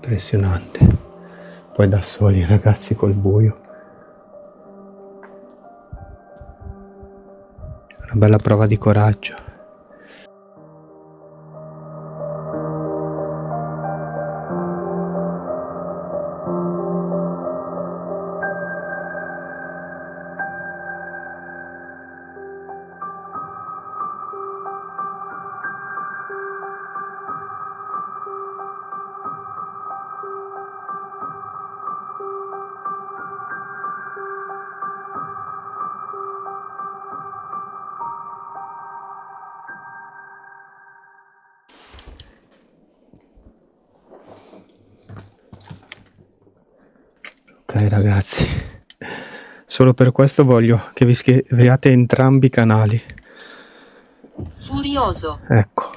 Impressionante. Poi da soli, ragazzi, col buio. Una bella prova di coraggio. Ok ragazzi, solo per questo voglio che vi iscriviate entrambi i canali. Furioso. Ecco.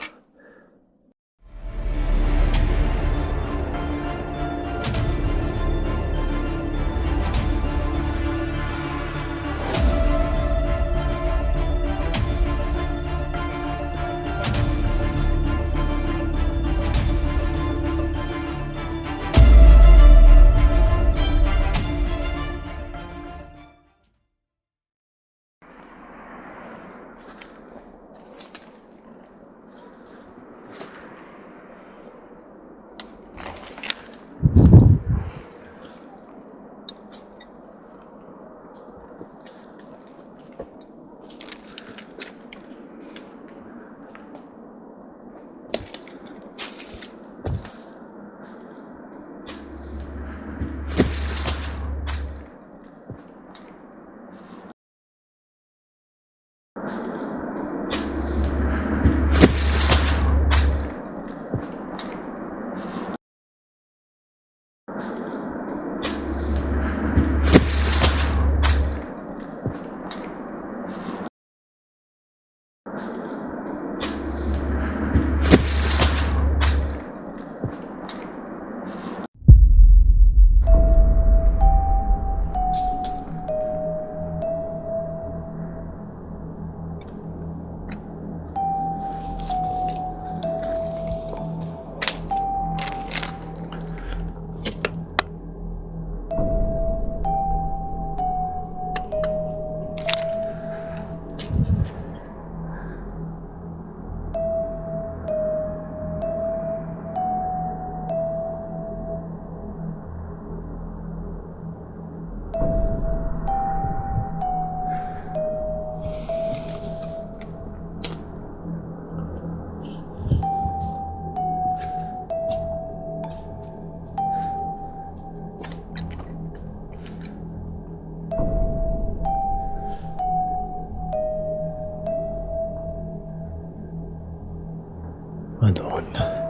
Madonna.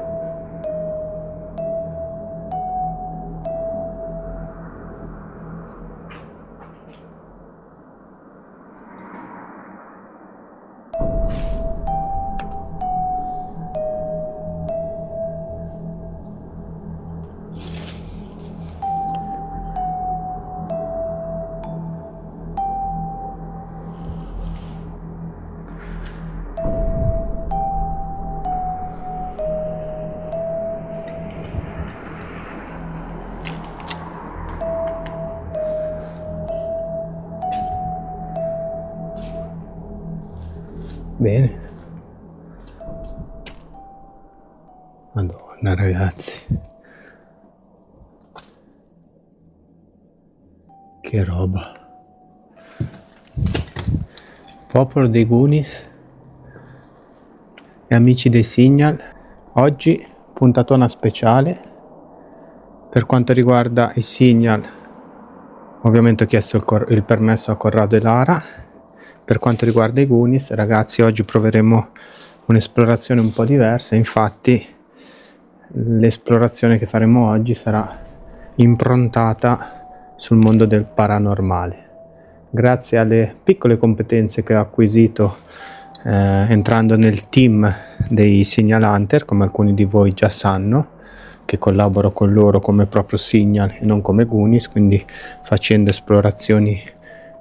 Bene. Madonna ragazzi. Che roba. Popolo dei Goonies e amici dei Signal. Oggi puntatona speciale Per quanto riguarda i Signal, ovviamente ho chiesto il permesso a Corrado e Lara. Per quanto riguarda i Goonies, ragazzi, oggi proveremo un'esplorazione un po' diversa. Infatti l'esplorazione che faremo oggi sarà improntata sul mondo del paranormale. Grazie alle piccole competenze che ho acquisito entrando nel team dei Signal Hunter, come alcuni di voi già sanno, che collaboro con loro come proprio Signal e non come Goonies, quindi facendo esplorazioni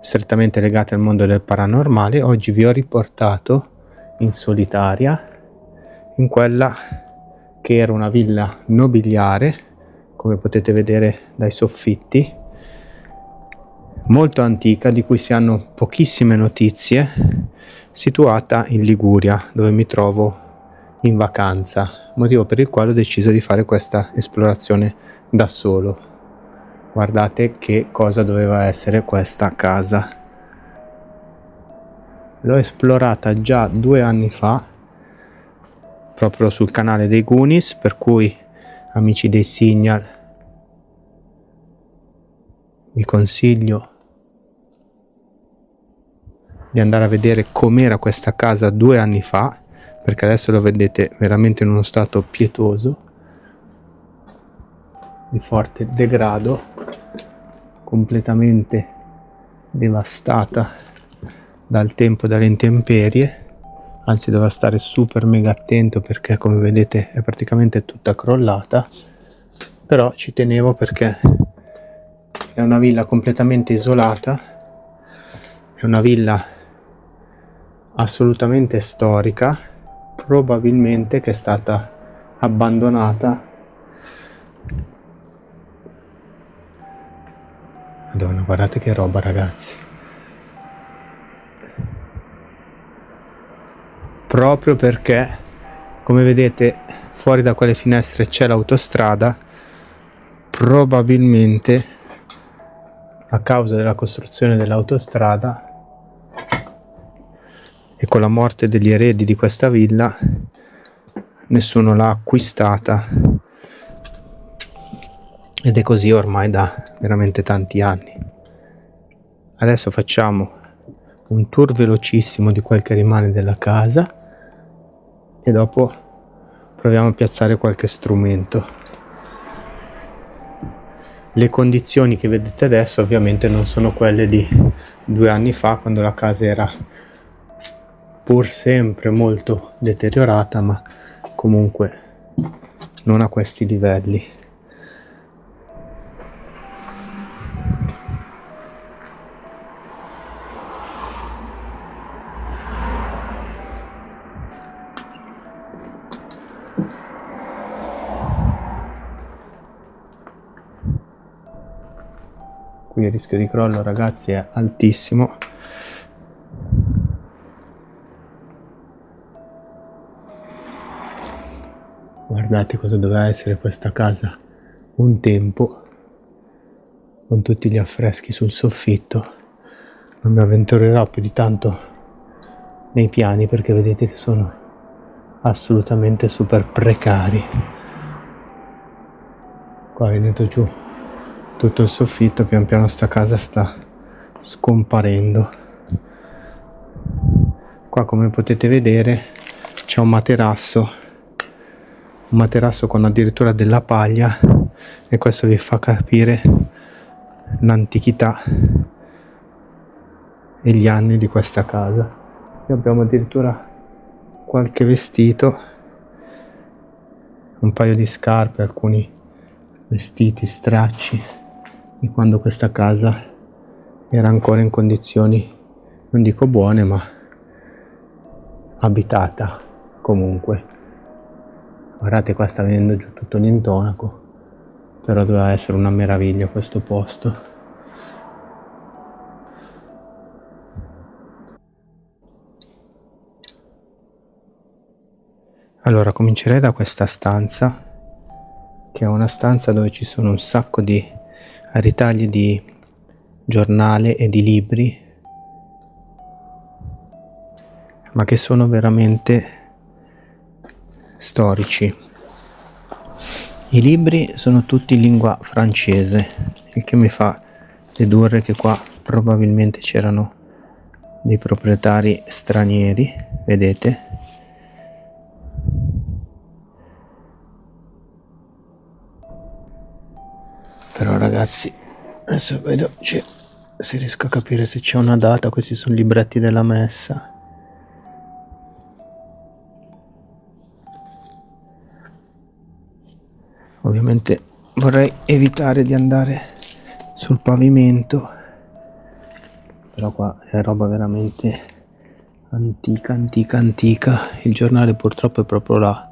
strettamente legate al mondo del paranormale, oggi vi ho riportato in solitaria in quella che era una villa nobiliare, come potete vedere dai soffitti, molto antica, di cui si hanno pochissime notizie, situata in Liguria, dove mi trovo in vacanza, motivo per il quale ho deciso di fare questa esplorazione da solo. Guardate che cosa doveva essere questa casa. L'ho esplorata già 2 anni fa, proprio sul canale dei Goonies, per cui amici dei Signal, vi consiglio di andare a vedere com'era questa casa 2 anni fa, perché adesso lo vedete veramente in uno stato pietoso, di forte degrado, completamente devastata dal tempo e dalle intemperie. Anzi, devo stare super mega attento perché, come vedete, è praticamente tutta crollata, però ci tenevo perché è una villa completamente isolata, è una villa assolutamente storica, probabilmente che è stata abbandonata. Madonna, guardate che roba, ragazzi. Proprio perché, come vedete, fuori da quelle finestre c'è l'autostrada, probabilmente a causa della costruzione dell'autostrada e con la morte degli eredi di questa villa, nessuno l'ha acquistata, ed è così ormai da veramente tanti anni. Adesso facciamo un tour velocissimo di quel che rimane della casa e dopo proviamo a piazzare qualche strumento. Le condizioni che vedete adesso ovviamente non sono quelle di 2 anni fa, quando la casa era pur sempre molto deteriorata, ma comunque non a questi livelli. Qui il rischio di crollo, ragazzi, è altissimo. Guardate cosa doveva essere questa casa un tempo, con tutti gli affreschi sul soffitto. Non mi avventurerò più di tanto nei piani perché vedete che sono assolutamente super precari. Qua vedete giù tutto il soffitto, pian piano sta casa sta scomparendo. Qua, come potete vedere, c'è un materasso con addirittura della paglia, e questo vi fa capire l'antichità e gli anni di questa casa. Qui abbiamo addirittura qualche vestito, un paio di scarpe, alcuni vestiti, stracci di quando questa casa era ancora in condizioni, non dico buone, ma abitata comunque. Guardate, qua sta venendo giù tutto l'intonaco, però doveva essere una meraviglia questo posto. Allora, comincerei da questa stanza, che è una stanza dove ci sono un sacco di ritagli di giornale e di libri, ma che sono veramente storici. I libri sono tutti in lingua francese, il che mi fa dedurre che qua probabilmente c'erano dei proprietari stranieri, vedete? Però ragazzi, adesso vedo se riesco a capire se c'è una data. Questi sono libretti della messa. Ovviamente vorrei evitare di andare sul pavimento, però qua è roba veramente antica. Il giornale purtroppo è proprio là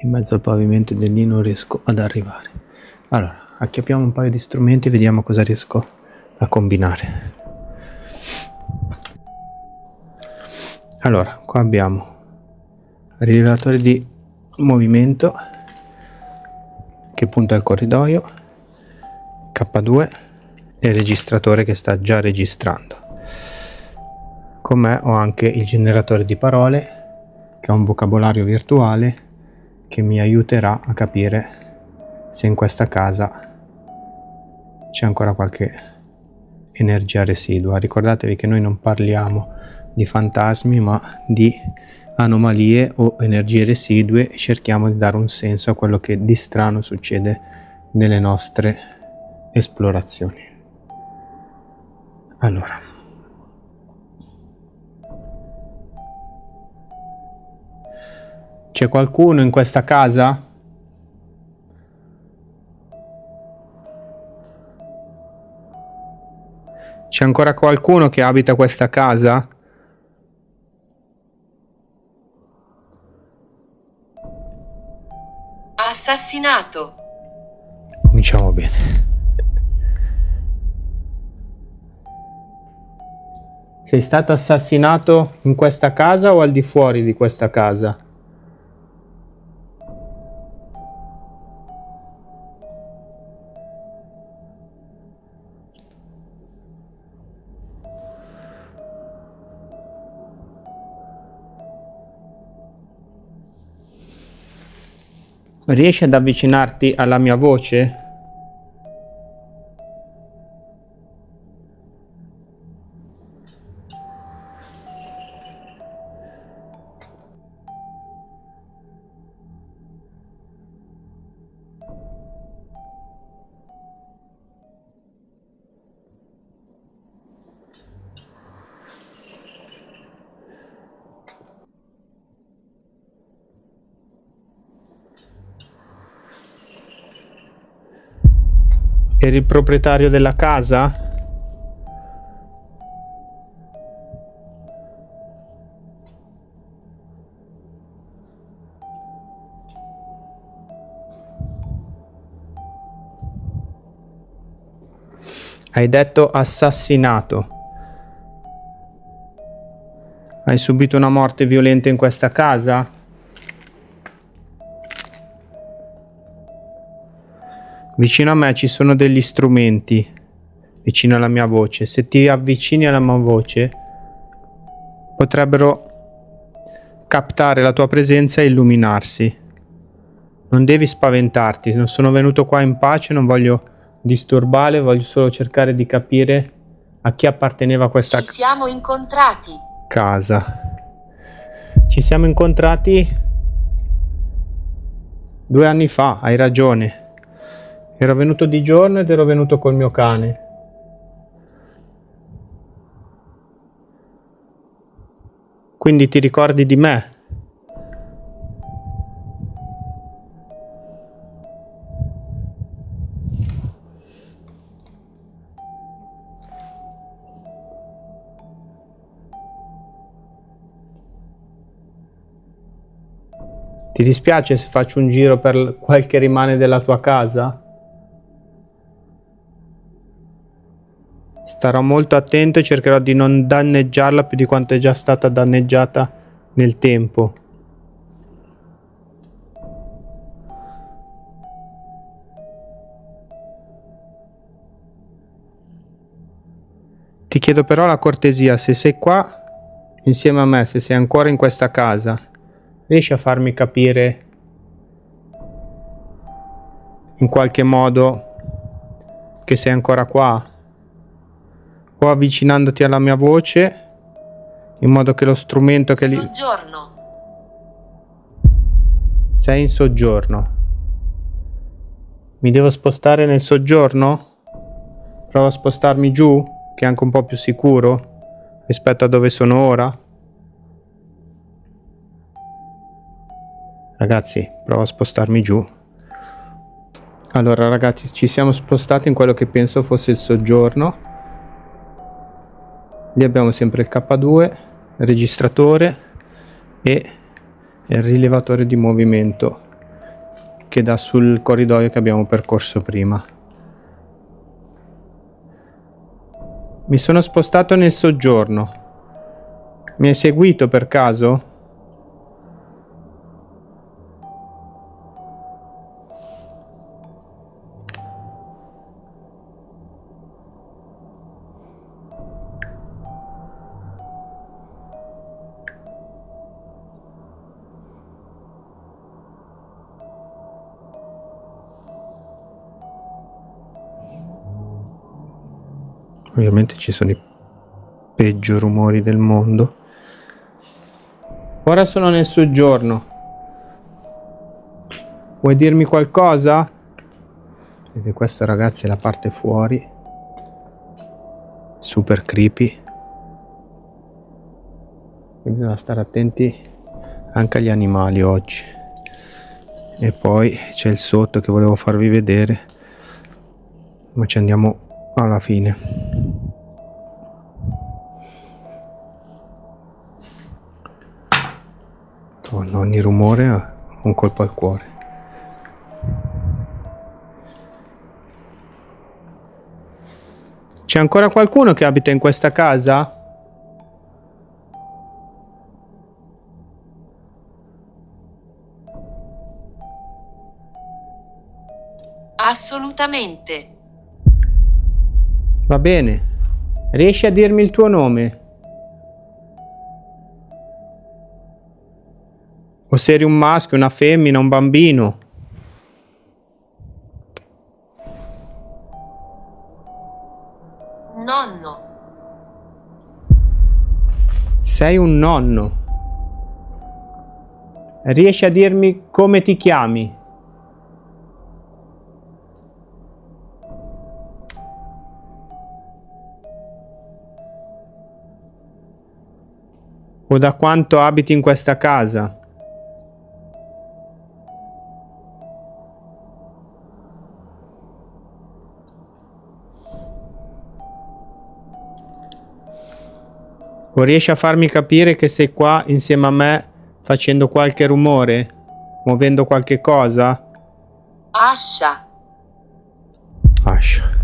in mezzo al pavimento e lì non riesco ad arrivare. Allora, acchiappiamo un paio di strumenti e vediamo cosa riesco a combinare. Allora, qua abbiamo rilevatore di movimento che punta al corridoio, K2 e il registratore che sta già registrando. Con me ho anche il generatore di parole, che è un vocabolario virtuale che mi aiuterà a capire se in questa casa c'è ancora qualche energia residua. Ricordatevi che noi non parliamo di fantasmi ma di anomalie o energie residue e cerchiamo di dare un senso a quello che di strano succede nelle nostre esplorazioni. Allora, c'è qualcuno in questa casa? C'è ancora qualcuno che abita questa casa? Assassinato. Cominciamo bene. Sei stato assassinato in questa casa o al di fuori di questa casa? Riesci ad avvicinarti alla mia voce? Eri il proprietario della casa? Hai detto assassinato. Hai subito una morte violenta in questa casa? Vicino a me ci sono degli strumenti, vicino alla mia voce. Se ti avvicini alla mia voce, potrebbero captare la tua presenza e illuminarsi. Non devi spaventarti, non sono venuto qua in pace, non voglio disturbare, voglio solo cercare di capire a chi apparteneva questa Ci siamo incontrati. casa. Ci siamo incontrati 2 anni fa, hai ragione. Ero venuto di giorno ed ero venuto col mio cane. Quindi ti ricordi di me? Ti dispiace se faccio un giro per quel che rimane della tua casa? Starò molto attento e cercherò di non danneggiarla più di quanto è già stata danneggiata nel tempo. Ti chiedo però la cortesia, se sei qua insieme a me, se sei ancora in questa casa, riesci a farmi capire in qualche modo che sei ancora qua, o avvicinandoti alla mia voce in modo che lo strumento che Soggiorno. sei in soggiorno. Mi devo spostare nel soggiorno? Provo a spostarmi giù, che è anche un po' più sicuro rispetto a dove sono ora. Ragazzi, provo a spostarmi giù. Allora ragazzi, ci siamo spostati in quello che penso fosse il soggiorno. Lì abbiamo sempre il K2, il registratore e il rilevatore di movimento che dà sul corridoio che abbiamo percorso prima. Mi sono spostato nel soggiorno. Mi hai seguito per caso? Ovviamente ci sono i peggio rumori del mondo. Ora sono nel soggiorno. Vuoi dirmi qualcosa? Vedete, questa ragazzi è la parte fuori. Super creepy. E bisogna stare attenti anche agli animali oggi. E poi c'è il sotto che volevo farvi vedere, ma ci andiamo alla fine. Ogni rumore ha un colpo al cuore. C'è ancora qualcuno che abita in questa casa? Assolutamente. Va bene. Riesci a dirmi il tuo nome? O se eri un maschio, una femmina, un bambino? Nonno. Sei un nonno. Riesci a dirmi come ti chiami? O da quanto abiti in questa casa? O riesci a farmi capire che sei qua insieme a me facendo qualche rumore? Muovendo qualche cosa? Ascia. Ascia.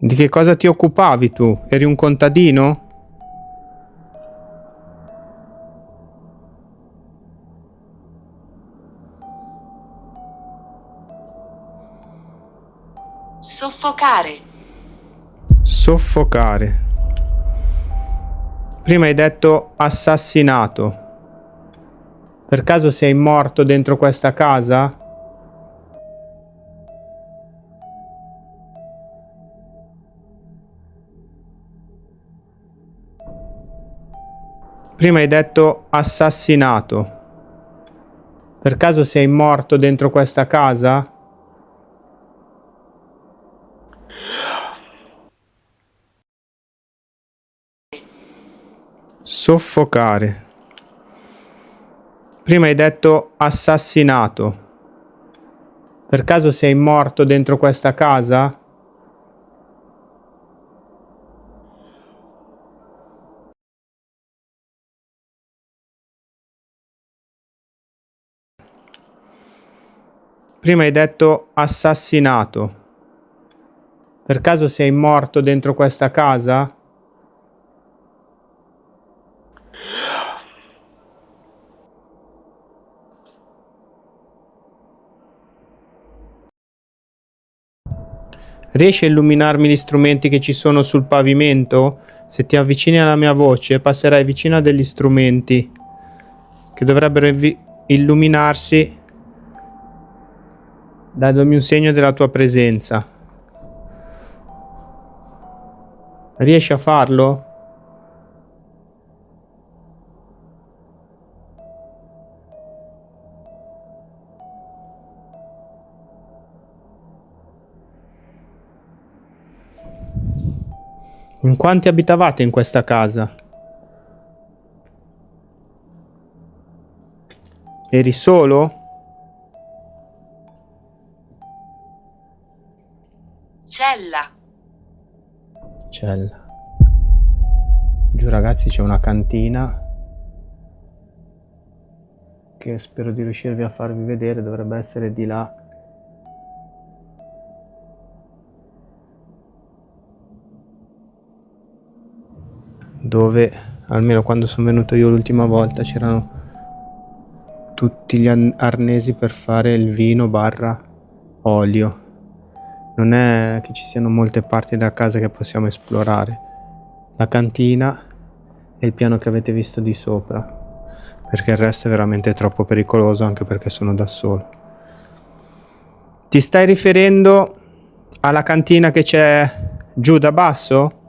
Di che cosa ti occupavi tu? Eri un contadino? Soffocare. Soffocare. Prima hai detto assassinato. Per caso sei morto dentro questa casa? Prima hai detto assassinato. Per caso sei morto dentro questa casa? Soffocare. Prima hai detto assassinato. Per caso sei morto dentro questa casa? Prima hai detto assassinato. Per caso sei morto dentro questa casa? Riesci a illuminarmi gli strumenti che ci sono sul pavimento? Se ti avvicini alla mia voce, passerai vicino a degli strumenti che dovrebbero illuminarsi dandomi un segno della tua presenza. Riesci a farlo? In quanti abitavate in questa casa? Eri solo? Cella. Cella. Giù ragazzi c'è una cantina che spero di riuscirvi a farvi vedere, dovrebbe essere di là. Dove, almeno quando sono venuto io l'ultima volta, c'erano tutti gli arnesi per fare il vino barra olio. Non è che ci siano molte parti della casa che possiamo esplorare. La cantina e il piano che avete visto di sopra, perché il resto è veramente troppo pericoloso, anche perché sono da solo. Ti stai riferendo alla cantina che c'è giù da basso?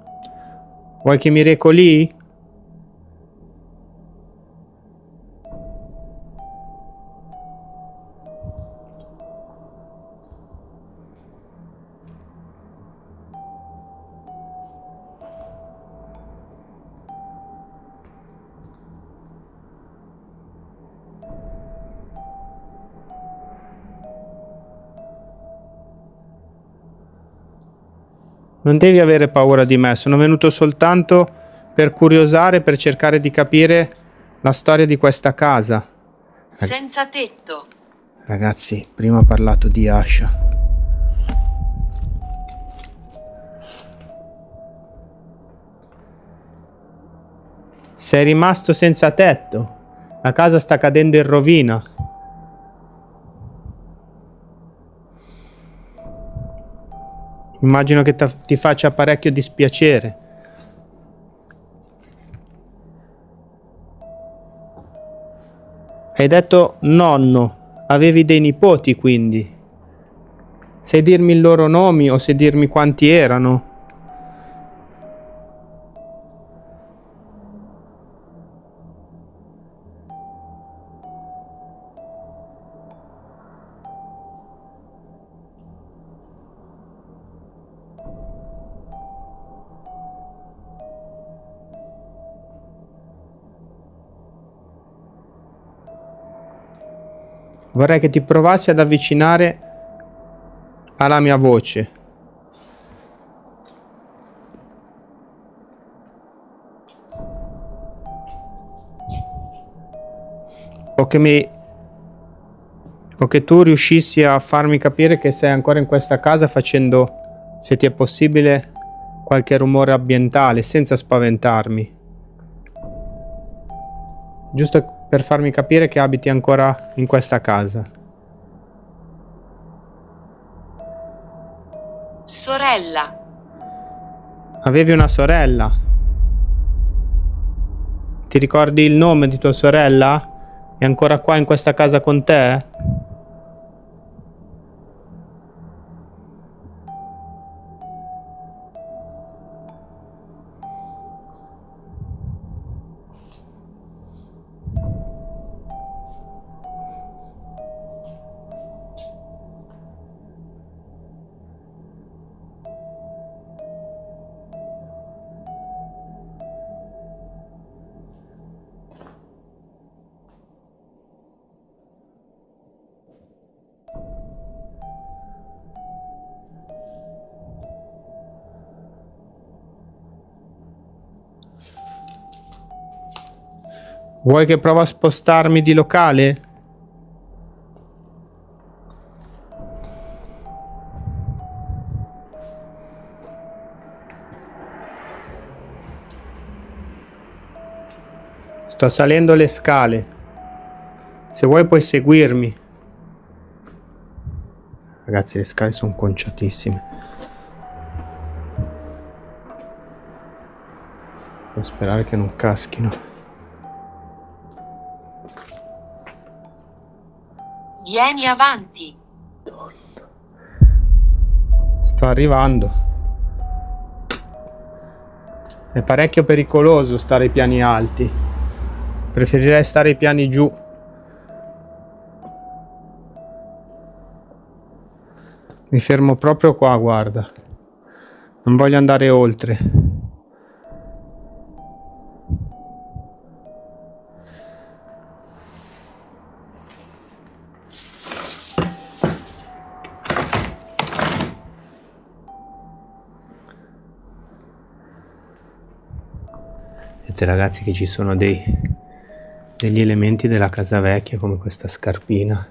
Vuoi che mi reco lì? Non devi avere paura di me, sono venuto soltanto per curiosare, per cercare di capire la storia di questa casa. Senza tetto. Ragazzi, prima ho parlato di Asha. Sei rimasto senza tetto. La casa sta cadendo in rovina. Immagino che ti faccia parecchio dispiacere. Hai detto nonno. Avevi dei nipoti, quindi. Sai dirmi i loro nomi o sai dirmi quanti erano? Vorrei che ti provassi ad avvicinare alla mia voce. O che tu riuscissi a farmi capire che sei ancora in questa casa, facendo, se ti è possibile, qualche rumore ambientale senza spaventarmi. Giusto per farmi capire che abiti ancora in questa casa. Sorella. Avevi una sorella? Ti ricordi il nome di tua sorella? È ancora qua in questa casa con te? Vuoi che provo a spostarmi di locale? Sto salendo le scale. Se vuoi puoi seguirmi. Ragazzi, le scale sono conciatissime. sperare che non caschino. Vieni avanti. Sto arrivando. È parecchio pericoloso stare ai piani alti. Preferirei stare ai piani giù. Mi fermo proprio qua, guarda. Non voglio andare oltre. Vedete ragazzi che ci sono degli elementi della casa vecchia come questa scarpina.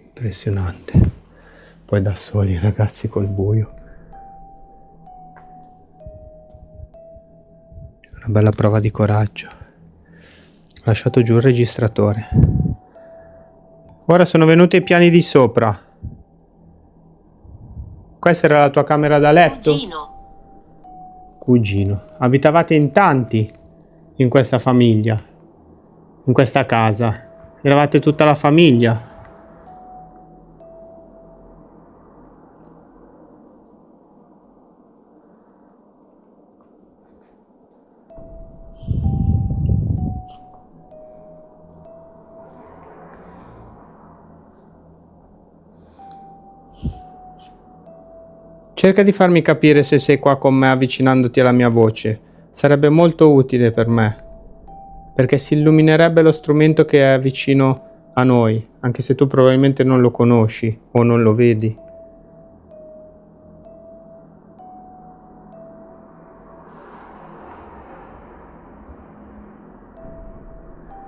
Impressionante. Poi da soli ragazzi col buio. Una bella prova di coraggio. Ho lasciato giù il registratore. Ora sono venuti ai piani di sopra. Questa era la tua camera da letto? Cugino. Abitavate in tanti in questa famiglia, in questa casa. Eravate tutta la famiglia. Cerca di farmi capire se sei qua con me avvicinandoti alla mia voce. Sarebbe molto utile per me, perché si illuminerebbe lo strumento che è vicino a noi, anche se tu probabilmente non lo conosci o non lo vedi.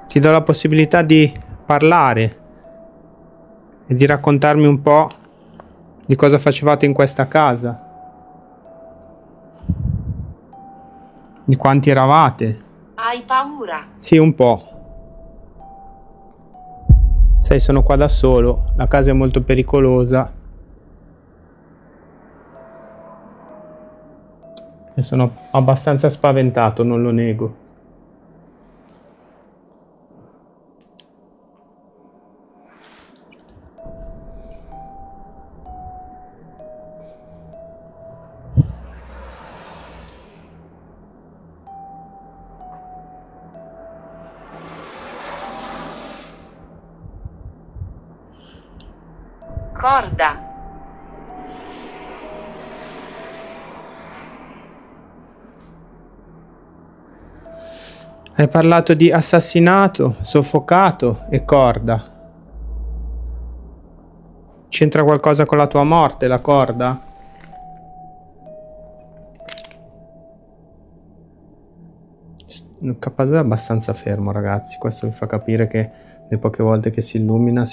Ti do la possibilità di parlare e di raccontarmi un po' di cosa facevate in questa casa, di quanti eravate. Hai paura? Sì, un po'. Sai, sono qua da solo, la casa è molto pericolosa e sono abbastanza spaventato, non lo nego. Corda. Hai parlato di assassinato, soffocato e corda. C'entra qualcosa con la tua morte, la corda? Il K2 è abbastanza fermo, ragazzi. Questo vi fa capire che le poche volte che si illumina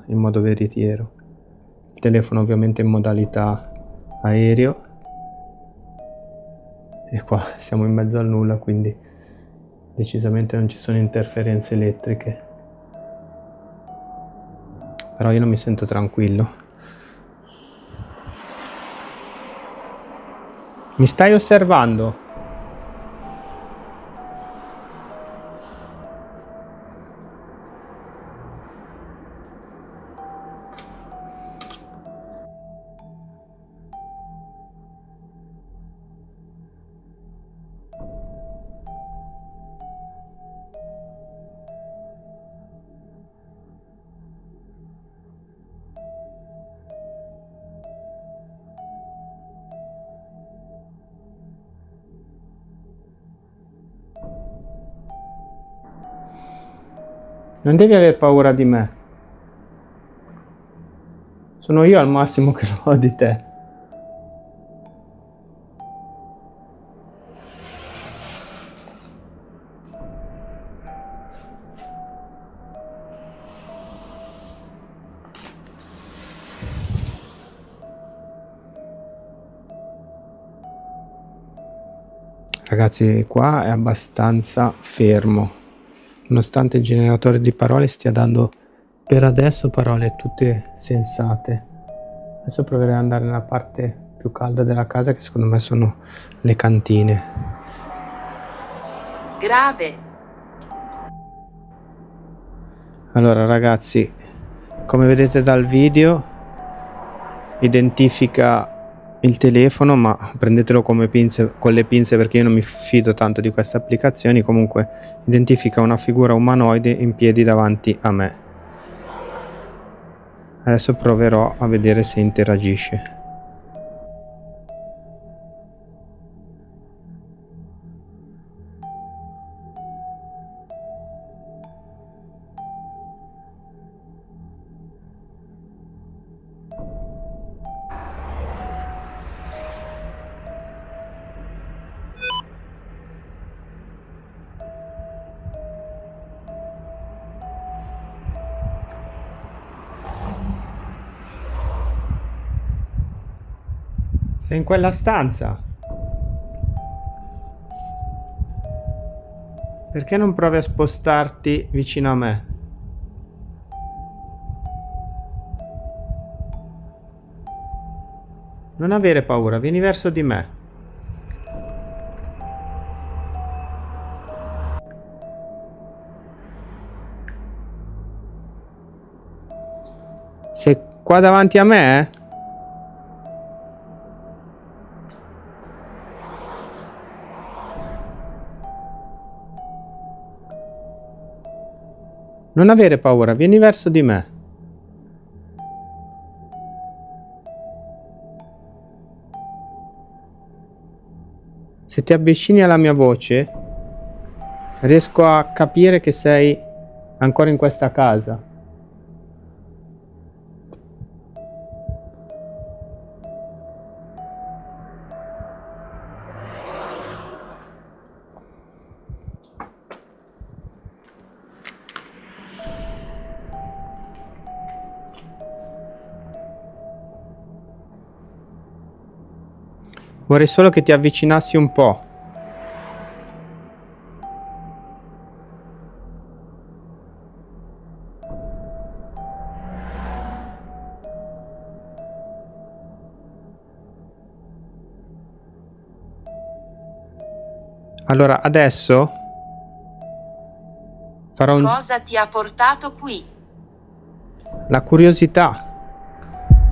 in modo veritiero. Il telefono ovviamente in modalità aereo. E qua siamo in mezzo al nulla, quindi decisamente non ci sono interferenze elettriche. Però io non mi sento tranquillo. Mi stai osservando? Non devi aver paura di me. Sono io al massimo che lo ho di te. Ragazzi, qua è abbastanza fermo. Nonostante il generatore di parole stia dando per adesso parole tutte sensate. Adesso proverei ad andare nella parte più calda della casa, che secondo me sono le cantine. Grave. Allora ragazzi, come vedete dal video, identifica il telefono, ma prendetelo come pinze, con le pinze, perché io non mi fido tanto di queste applicazioni. Comunque identifica una figura umanoide in piedi davanti a me. Adesso proverò a vedere se interagisce. Sei in quella stanza? Perché non provi a spostarti vicino a me? Non avere paura, vieni verso di me. Sei qua davanti a me? Non avere paura, vieni verso di me. Se ti avvicini alla mia voce, riesco a capire che sei ancora in questa casa. Vorrei solo che ti avvicinassi un po'. Allora, adesso farò Cosa ti ha portato qui? la curiosità.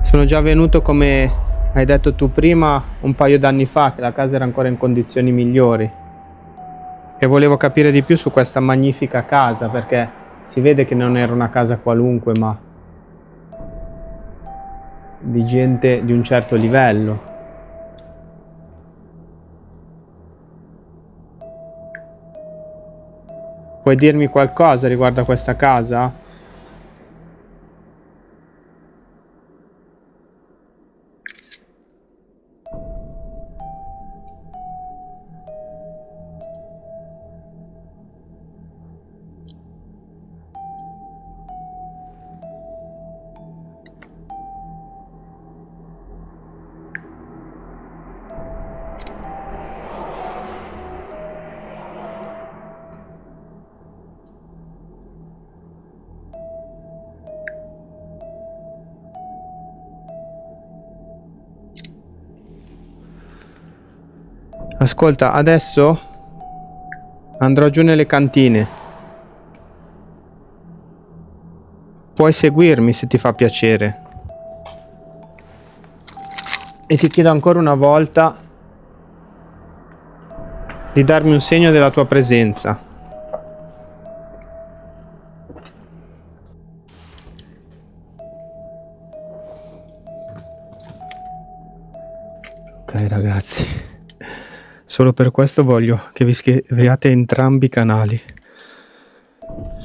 Sono già venuto, come hai detto tu prima, un paio d'anni fa, che la casa era ancora in condizioni migliori, e volevo capire di più su questa magnifica casa, perché si vede che non era una casa qualunque, ma di gente di un certo livello. Puoi dirmi qualcosa riguardo a questa casa? Ascolta, adesso andrò giù nelle cantine. Puoi seguirmi se ti fa piacere. E ti chiedo ancora una volta di darmi un segno della tua presenza. Ok ragazzi, solo per questo voglio che vi iscriviate a entrambi i canali.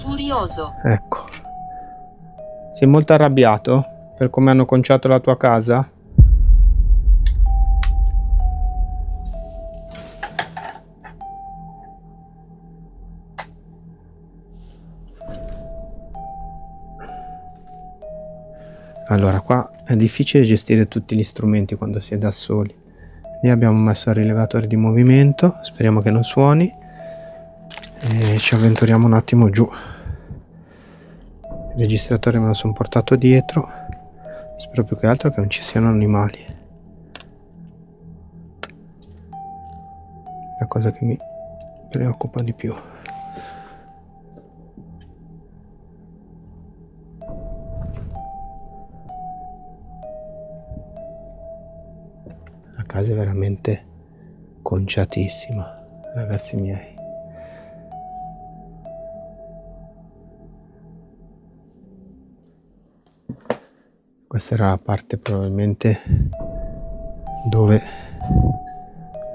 Furioso. Ecco. Sei molto arrabbiato per come hanno conciato la tua casa? Allora, qua è difficile gestire tutti gli strumenti quando si è da soli. Lì abbiamo messo il rilevatore di movimento, speriamo che non suoni, e ci avventuriamo un attimo giù. Il registratore me lo sono portato dietro. Spero più che altro che non ci siano animali. La cosa che mi preoccupa di più. La casa è veramente conciatissima, ragazzi miei. Questa era la parte probabilmente dove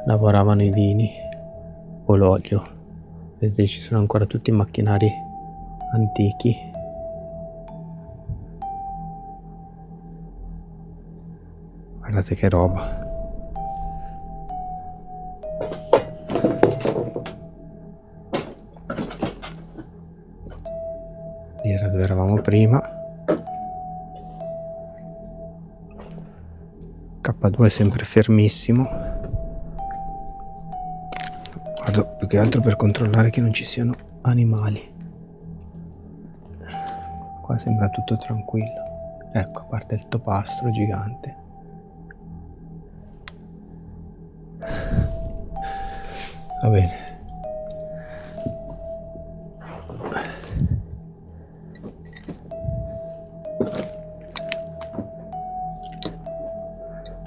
lavoravano i vini o l'olio. Vedete, ci sono ancora tutti i macchinari antichi. Guardate che roba. Lì era dove eravamo prima. K2 è sempre fermissimo. Vado più che altro per controllare che non ci siano animali. Qua sembra tutto tranquillo. Ecco, a parte il topastro gigante. Va bene.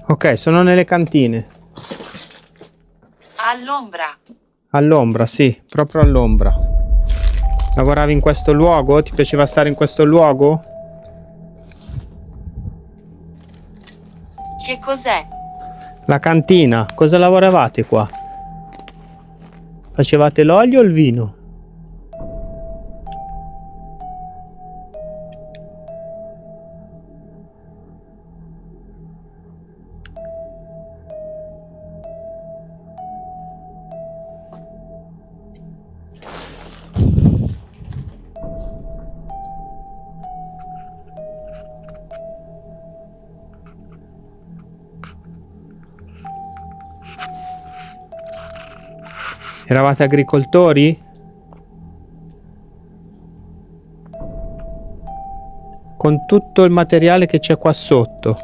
Ok, sono nelle cantine. All'ombra. All'ombra, sì, proprio all'ombra. Lavoravi in questo luogo? Ti piaceva stare in questo luogo? Che cos'è? La cantina. Cosa lavoravate qua? Facevate l'olio o il vino? Eravate agricoltori? Con tutto il materiale che c'è qua sotto,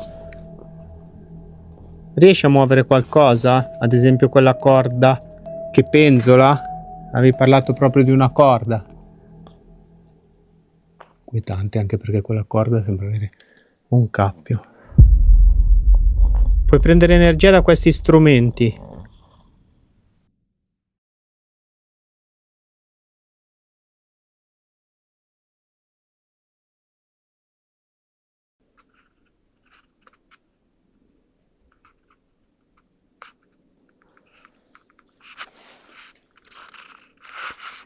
riesci a muovere qualcosa? Ad esempio quella corda che penzola? Avevi parlato proprio di una corda. Inquietante, anche perché quella corda sembra avere un cappio. Puoi prendere energia da questi strumenti.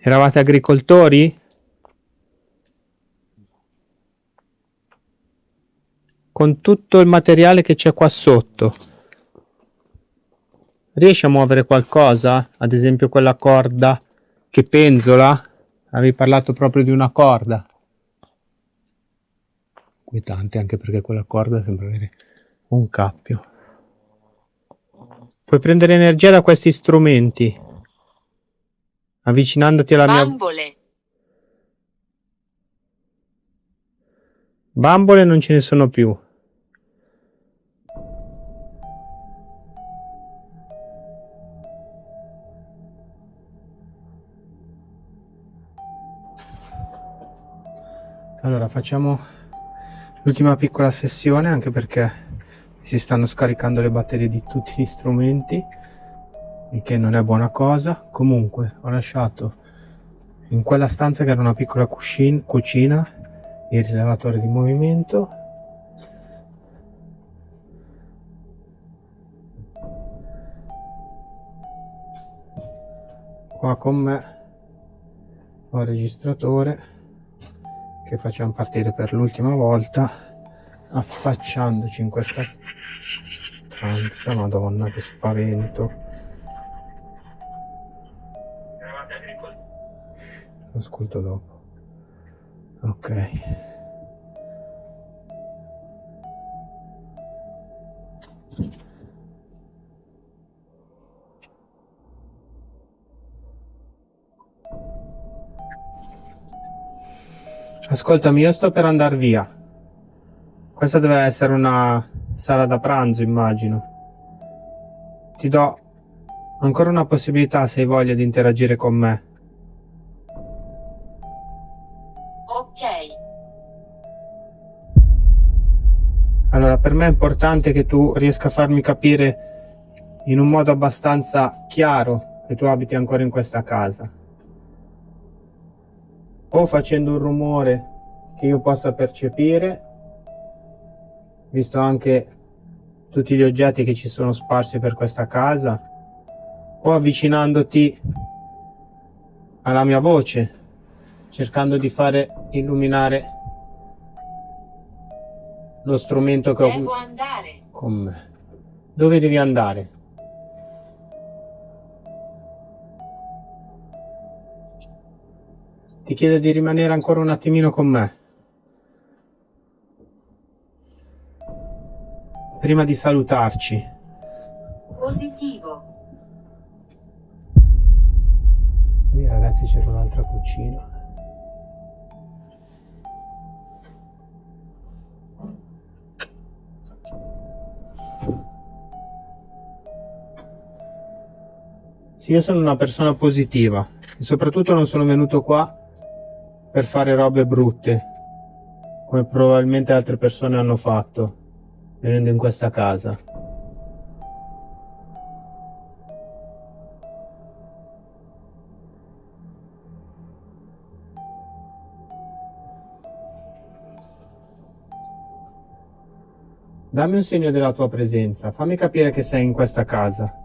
Eravate agricoltori? Con tutto il materiale che c'è qua sotto, riesci a muovere qualcosa? Ad esempio quella corda che penzola? Avevi parlato proprio di una corda. Inquietante, anche perché quella corda sembra avere un cappio. Puoi prendere energia da questi strumenti, avvicinandoti alla mia... Bambole. Bambole non ce ne sono più. Allora facciamo l'ultima piccola sessione, anche perché si stanno scaricando le batterie di tutti gli strumenti, il che non è buona cosa. Comunque ho lasciato in quella stanza, che era una piccola cucina, il rilevatore di movimento. Qua con me ho il registratore che facciamo partire per l'ultima volta, affacciandoci in questa stanza. Madonna, che spavento. Lo ascolto dopo. Ok. Ascoltami, io sto per andare via. Questa deve essere una sala da pranzo, immagino. Ti do ancora una possibilità se hai voglia di interagire con me. Ok. Allora, per me è importante che tu riesca a farmi capire in un modo abbastanza chiaro che tu abiti ancora in questa casa. O facendo un rumore che io possa percepire, visto anche tutti gli oggetti che ci sono sparsi per questa casa, o avvicinandoti alla mia voce, cercando di fare illuminare lo strumento che Devo ho andare. con me. Dove devi andare? Ti chiedo di rimanere ancora un attimino con me. Prima di salutarci. Positivo. Lì ragazzi c'era un'altra cucina. Sì, io sono una persona positiva e soprattutto non sono venuto qua per fare robe brutte, come probabilmente altre persone hanno fatto venendo in questa casa. Dammi un segno della tua presenza, fammi capire che sei in questa casa.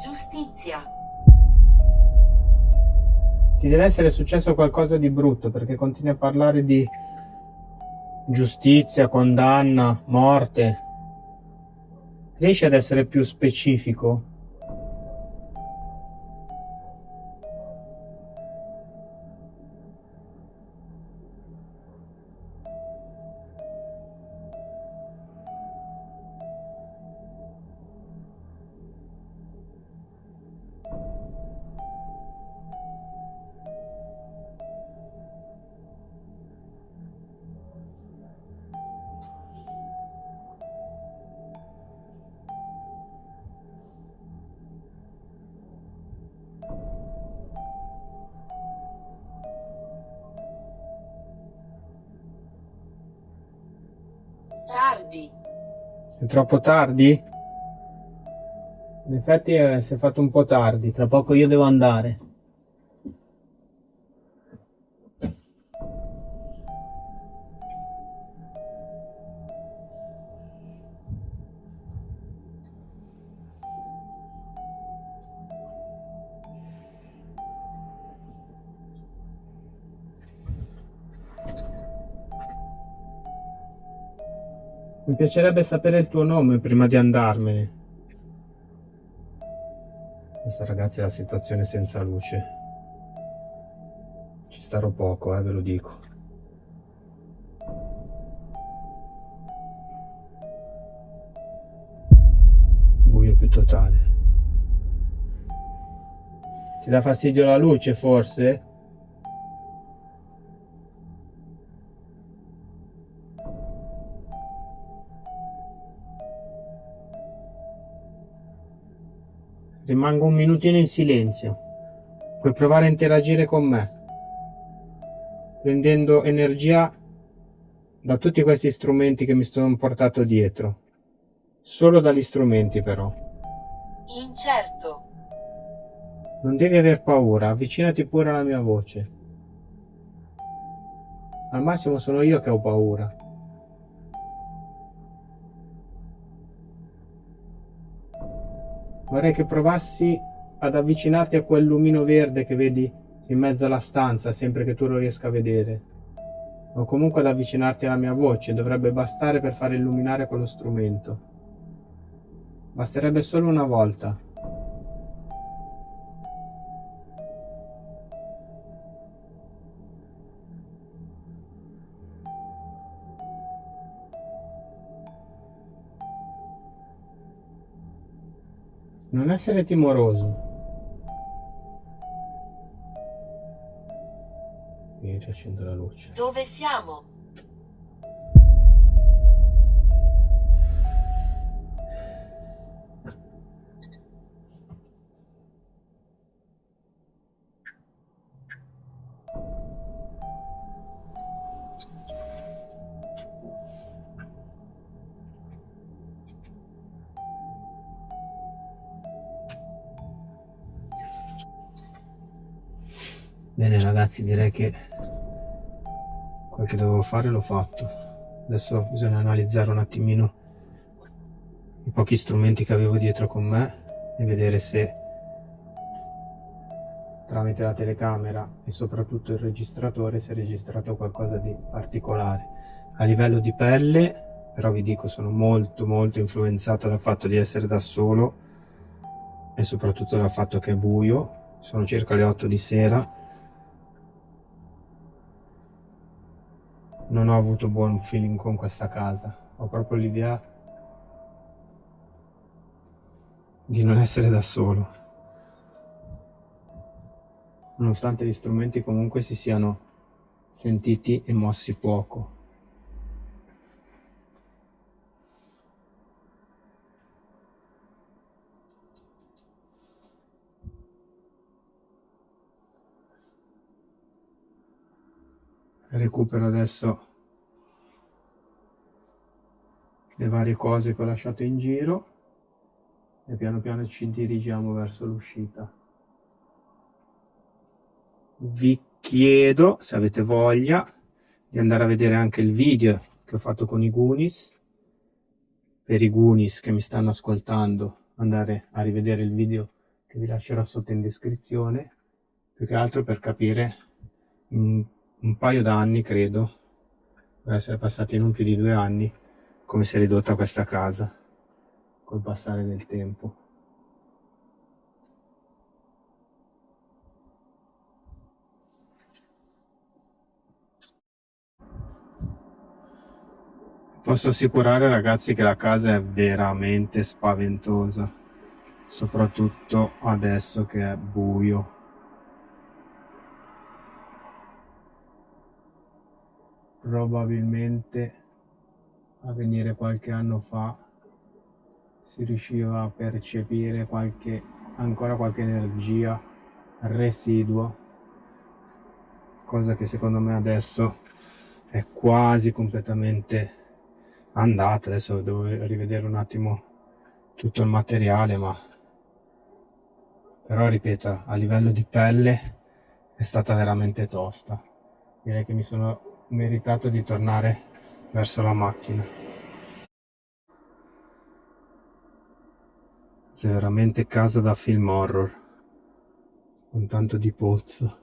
Giustizia. Ti deve essere successo qualcosa di brutto perché continui a parlare di giustizia, condanna, morte. Riesci ad essere più specifico? Tardi. È troppo tardi? In effetti si è fatto un po' tardi, tra poco io devo andare. Mi piacerebbe sapere il tuo nome prima di andarmene. Questa ragazza è la situazione senza luce. Ci starò poco, ve lo dico. Buio più totale. Ti dà fastidio la luce, forse? Rimango un minutino in silenzio. Puoi provare a interagire con me, prendendo energia da tutti questi strumenti che mi sono portato dietro. Solo dagli strumenti, però. Incerto. Non devi aver paura, avvicinati pure alla mia voce. Al massimo sono io che ho paura. Vorrei che provassi ad avvicinarti a quel lumino verde che vedi in mezzo alla stanza, sempre che tu lo riesca a vedere. O comunque ad avvicinarti alla mia voce, dovrebbe bastare per far illuminare quello strumento. Basterebbe solo una volta. Non essere timoroso. Io riaccendo la luce. Dove siamo? Bene ragazzi, direi che quel che dovevo fare l'ho fatto. Adesso bisogna analizzare un attimino i pochi strumenti che avevo dietro con me e vedere se tramite la telecamera e soprattutto il registratore si è registrato qualcosa di particolare. A livello di pelle, però vi dico, sono molto influenzato dal fatto di essere da solo e soprattutto dal fatto che è buio. Sono circa le 8 di sera. Non ho avuto buon feeling con questa casa. Ho proprio l'idea di non essere da solo, nonostante gli strumenti comunque si siano sentiti e mossi poco. Recupero adesso le varie cose che ho lasciato in giro e piano piano ci dirigiamo verso l'uscita. Vi chiedo, se avete voglia, di andare a vedere anche il video che ho fatto con i Goonies. Per i Goonies che mi stanno ascoltando, andare a rivedere il video che vi lascerò sotto in descrizione, più che altro per capire un paio d'anni, credo, per essere passati non più di 2 anni, come si è ridotta questa casa col passare del tempo. Posso assicurare ragazzi che la casa è veramente spaventosa, soprattutto adesso che è buio. Probabilmente a venire qualche anno fa si riusciva a percepire ancora qualche energia residua, cosa che secondo me adesso è quasi completamente andata. Adesso devo rivedere un attimo tutto il materiale, però ripeto, a livello di pelle è stata veramente tosta. Direi che mi sono meritato di tornare verso la macchina. C'è veramente casa da film horror, con tanto di pozzo.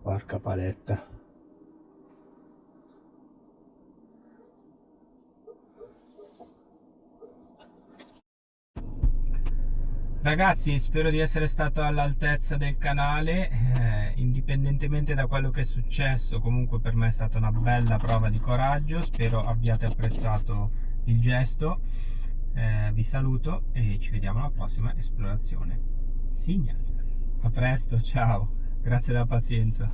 Porca paletta. Ragazzi, spero di essere stato all'altezza del canale, indipendentemente da quello che è successo. Comunque per me è stata una bella prova di coraggio, spero abbiate apprezzato il gesto. Vi saluto e ci vediamo alla prossima esplorazione Signal. A presto, ciao, grazie della pazienza.